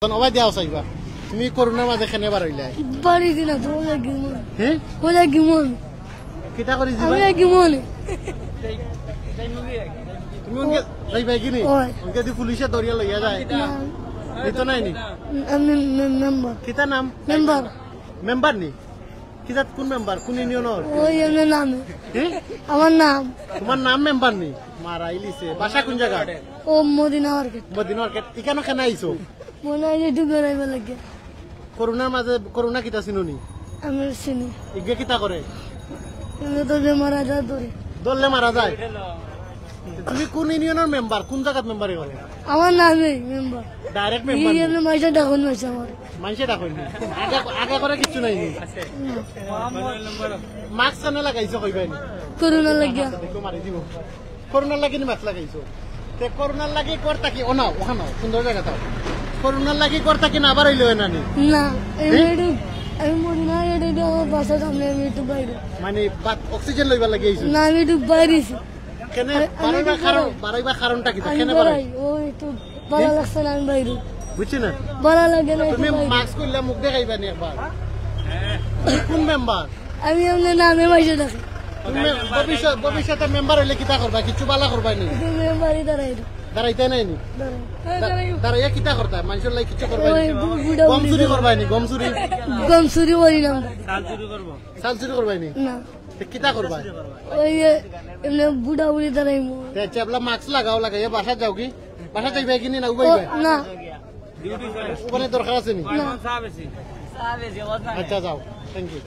অবাই দিয়া চাইবা তুমি করোনার মাঝে কেনে বার হইলা বাড়ি দিনা তো ওলা গিমন হ্যাঁ ওলা গিমন কিটা করি দিবা ওলা গিমন তুমি উনকে যাইবা কি নি ওই উনকে দি পুলিশে দরিয়া লইয়া যায় নিতো নাই নি আমি মেম্বার কিটা নাম মেম্বার মেম্বার নি কিটা কোন মেম্বার কোন ইউনিয়নের ওই এমনি নাম হ্যাঁ আমার নাম তোমার নাম মেম্বার নি মারা ইলিছে বাসা কোন জায়গা ও মদিনা মার্কেট মদিনা মার্কেট ইকানো কেন আইছো মনে হয় যে ডুবে রাইব লাগে করোনার মাঝে করোনা কিটা চিনুনি আমি চিনি ইগে কিটা করে এমনি তো বেমার আজার ধরে দললে মারা যায় তুমি কোন ইউনিয়নের মেম্বার কোন জায়গাত মেম্বারই করে আমার নামে মেম্বার ডাইরেক্ট মেম্বার এই এমনি মাইসা ডাকুন মাইসা আমার মানুষে ডাকইনি আগে আগে করে কিছু নাই নি মাস্ক কেন লাগাইছো কইবাই নি করোনা লাগিয়া দেখো মারি দিব করোনার লাগি মাস্ক লাগাইছো তে করোনার লাগি করতা কি ওনা ওখানে সুন্দর জায়গা তাও করোনার লাগি করতা কি না আবার হইলো না নি না এমনি আমি মদিনা এটা আমার বাসার সামনে আমি একটু বাইরে মানে অক্সিজেন লইবার লাগি আইছো না আমি একটু বাইরেছি কেন বাড়াইবা কারণটা কি আমি কেন বাড়াই ও একটু ভালো লাগছে না আমি বাইরে বুঝছি না ভালো লাগে না তুমি একটু বাইরে। মাস্ক কইলা মুখ দেখাইবা নি একবার তুমি কোন মেম্বার আমি এমনি নামে মাইসে থাকি তুমি ভবিষ্যতে মেম্বার হইলে কিতা করবা কিছু বালা করবা নি তুমি বাড়ি দাঁড়াই দাঁড়াইতে নাই নি দাঁড়াইয়া কিতা করতা মানুষের লাগি কিছু করবা ওই নি বুড়া গম চুরি করবা নি গম চুরি গম চুরি করি না চাল চুরি করবা নি না তে কিতা করবা ওই এমনি বুড়া বুড়ি দাঁড়াই তে চেপলা মাস্ক লাগাও লাগাইয়া বাসা যাও কি বাসা যাইবা কি না উবাইবা না ওখানে দরকার আছে নি না আচ্ছা যাও থ্যাংক ইউ